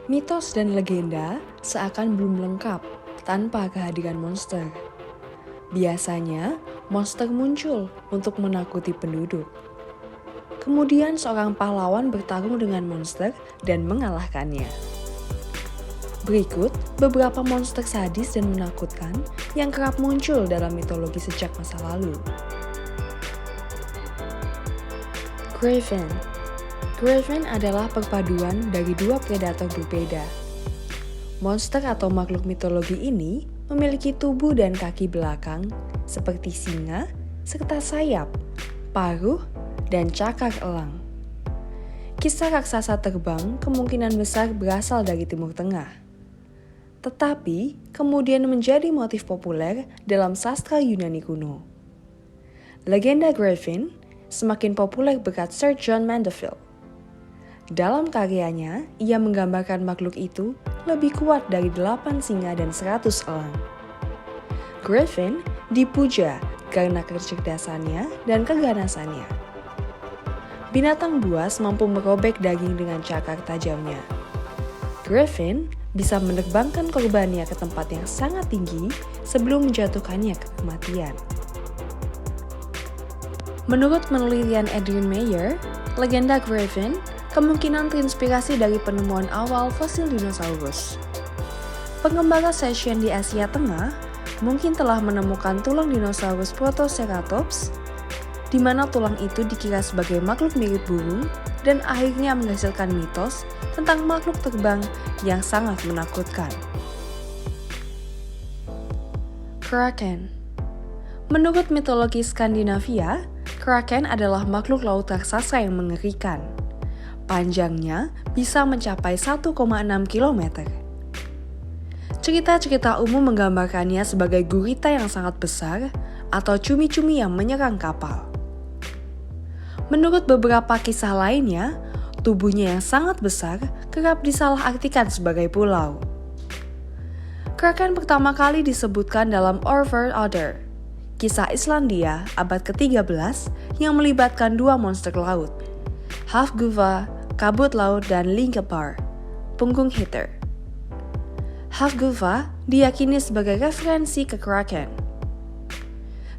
Mitos dan legenda seakan belum lengkap tanpa kehadiran monster. Biasanya, monster muncul untuk menakuti penduduk. Kemudian seorang pahlawan bertarung dengan monster dan mengalahkannya. Berikut beberapa monster sadis dan menakutkan yang kerap muncul dalam mitologi sejak masa lalu. Griffin. Griffin adalah perpaduan dari dua predator berbeda. Monster atau makhluk mitologi ini memiliki tubuh dan kaki belakang seperti singa, serta sayap, paruh, dan cakar elang. Kisah raksasa terbang kemungkinan besar berasal dari Timur Tengah. Tetapi kemudian menjadi motif populer dalam sastra Yunani kuno. Legenda Griffin semakin populer berkat Sir John Mandeville. Dalam karyanya, ia menggambarkan makhluk itu lebih kuat dari 8 singa dan 100 elang. Griffin dipuja karena kecerdasannya dan keganasannya. Binatang buas mampu merobek daging dengan cakar tajamnya. Griffin bisa menerbangkan korbannya ke tempat yang sangat tinggi sebelum menjatuhkannya ke kematian. Menurut penelitian Adrian Mayer, legenda Griffin kemungkinan terinspirasi dari penemuan awal fosil dinosaurus. Pengembara Seychelles di Asia Tengah mungkin telah menemukan tulang dinosaurus Protoceratops, di mana tulang itu dikira sebagai makhluk mirip burung dan akhirnya menghasilkan mitos tentang makhluk terbang yang sangat menakutkan. Kraken. Menurut mitologi Skandinavia, Kraken adalah makhluk laut raksasa yang mengerikan. Panjangnya bisa mencapai 1,6 km. Cerita-cerita umum menggambarkannya sebagai gurita yang sangat besar atau cumi-cumi yang menyerang kapal. Menurut beberapa kisah lainnya, tubuhnya yang sangat besar kerap disalahartikan sebagai pulau. Kraken pertama kali disebutkan dalam Orvar Other, kisah Islandia abad ke-13 yang melibatkan dua monster laut, Hafguva, kabut laut, dan Lingkepar, punggung hitter. Hafguva diyakini sebagai referensi ke Kraken.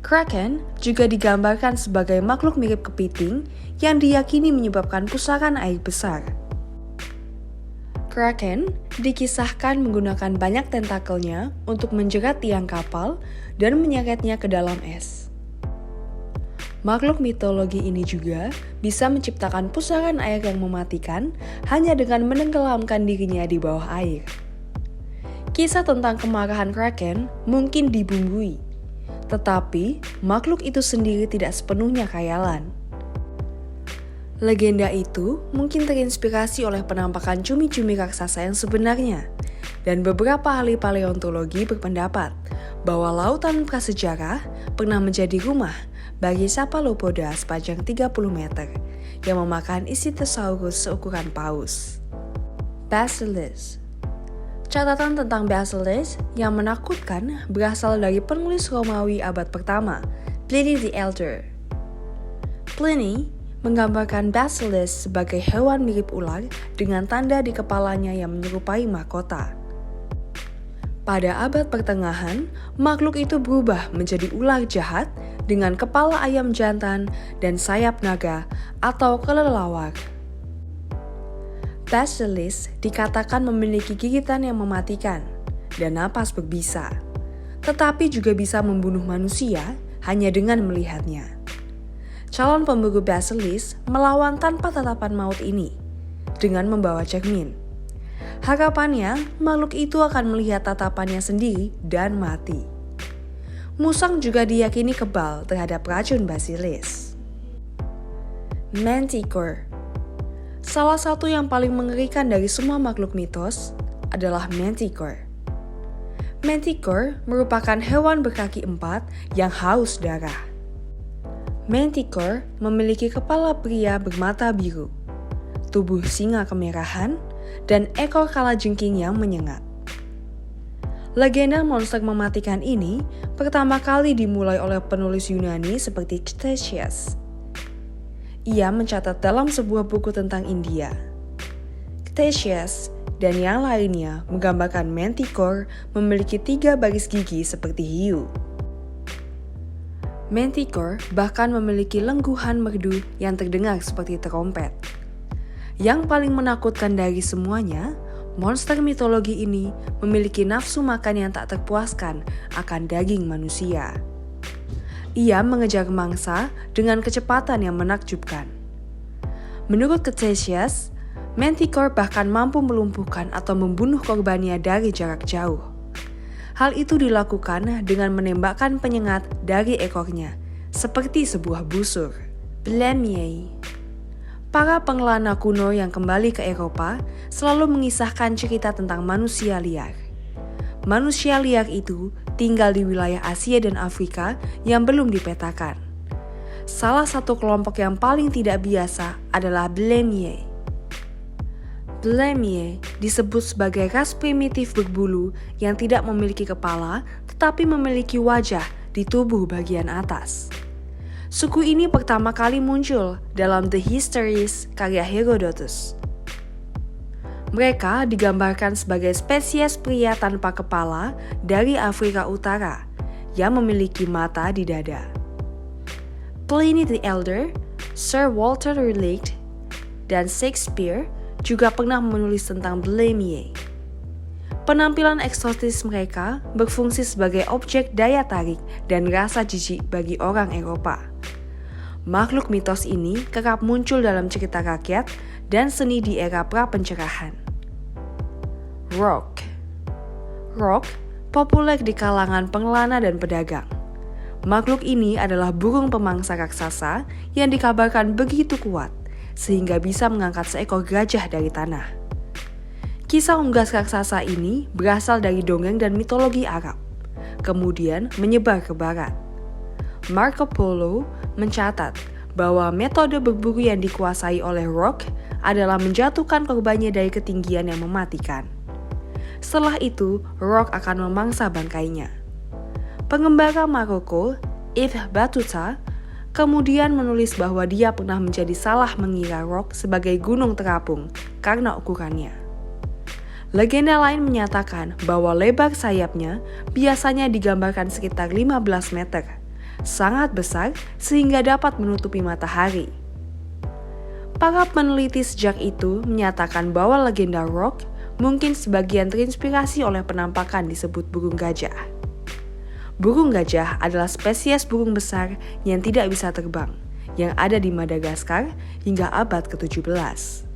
Kraken juga digambarkan sebagai makhluk mirip kepiting yang diyakini menyebabkan pusaran air besar. Kraken dikisahkan menggunakan banyak tentakelnya untuk menjerat tiang kapal dan menyeretnya ke dalam es. Makhluk mitologi ini juga bisa menciptakan pusaran air yang mematikan hanya dengan menenggelamkan dirinya di bawah air. Kisah tentang kemarahan Kraken mungkin dibumbui, tetapi makhluk itu sendiri tidak sepenuhnya khayalan. Legenda itu mungkin terinspirasi oleh penampakan cumi-cumi raksasa yang sebenarnya, dan beberapa ahli paleontologi berpendapat bahwa lautan prasejarah pernah menjadi rumah bagi Cephalopoda sepanjang 30 meter yang memakan Ichthyosaurus seukuran paus. Basilisk. Catatan tentang Basilisk yang menakutkan berasal dari penulis Romawi abad pertama, Pliny the Elder. Pliny menggambarkan Basilisk sebagai hewan mirip ular dengan tanda di kepalanya yang menyerupai mahkota. Pada abad pertengahan, makhluk itu berubah menjadi ular jahat dengan kepala ayam jantan dan sayap naga atau kelelawar. Basilisk dikatakan memiliki gigitan yang mematikan dan napas berbisa, tetapi juga bisa membunuh manusia hanya dengan melihatnya. Calon pemburu Basilisk melawan tanpa tatapan maut ini dengan membawa cermin. Harapannya, makhluk itu akan melihat tatapannya sendiri dan mati. Musang juga diyakini kebal terhadap racun Basilisk. Manticore. Salah satu yang paling mengerikan dari semua makhluk mitos adalah Manticore. Manticore merupakan hewan berkaki 4 yang haus darah. Manticore memiliki kepala pria bermata biru, tubuh singa kemerahan, dan ekor kalajengking yang menyengat. Legenda monster mematikan ini pertama kali dimulai oleh penulis Yunani seperti Ctesias. Ia mencatat dalam sebuah buku tentang India. Ctesias dan yang lainnya menggambarkan Manticore memiliki 3 baris gigi seperti hiu. Manticore bahkan memiliki lengguhan merdu yang terdengar seperti trompet. Yang paling menakutkan dari semuanya, monster mitologi ini memiliki nafsu makan yang tak terpuaskan akan daging manusia. Ia mengejar mangsa dengan kecepatan yang menakjubkan. Menurut Cretaceous, Manticore bahkan mampu melumpuhkan atau membunuh korbannya dari jarak jauh. Hal itu dilakukan dengan menembakkan penyengat dari ekornya, seperti sebuah busur. Blamey. Para pengelana kuno yang kembali ke Eropa selalu mengisahkan cerita tentang manusia liar. Manusia liar itu tinggal di wilayah Asia dan Afrika yang belum dipetakan. Salah satu kelompok yang paling tidak biasa adalah Blamey. Blamey disebut sebagai ras primitif berbulu yang tidak memiliki kepala tetapi memiliki wajah di tubuh bagian atas. Suku ini pertama kali muncul dalam The Histories karya Herodotus. Mereka digambarkan sebagai spesies pria tanpa kepala dari Afrika Utara yang memiliki mata di dada. Pliny the Elder, Sir Walter Raleigh, dan Shakespeare juga pernah menulis tentang Blamey. Penampilan eksotis mereka berfungsi sebagai objek daya tarik dan rasa jijik bagi orang Eropa. Makhluk mitos ini kerap muncul dalam cerita rakyat dan seni di era pra-pencerahan. Roc. Roc populer di kalangan pengelana dan pedagang. Makhluk ini adalah burung pemangsa raksasa yang dikabarkan begitu kuat sehingga bisa mengangkat seekor gajah dari tanah. Kisah unggas raksasa ini berasal dari dongeng dan mitologi Arab, kemudian menyebar ke barat. Marco Polo mencatat bahwa metode berburu yang dikuasai oleh Roc adalah menjatuhkan korbannya dari ketinggian yang mematikan. Setelah itu, Roc akan memangsa bangkainya. Pengembara Maroko, Ibn Battuta, kemudian menulis bahwa dia pernah menjadi salah mengira Roc sebagai gunung terapung karena ukurannya. Legenda lain menyatakan bahwa lebar sayapnya biasanya digambarkan sekitar 15 meter, sangat besar sehingga dapat menutupi matahari. Para peneliti sejak itu menyatakan bahwa legenda Roc mungkin sebagian terinspirasi oleh penampakan disebut burung gajah. Burung gajah adalah spesies burung besar yang tidak bisa terbang, yang ada di Madagaskar hingga abad ke-17.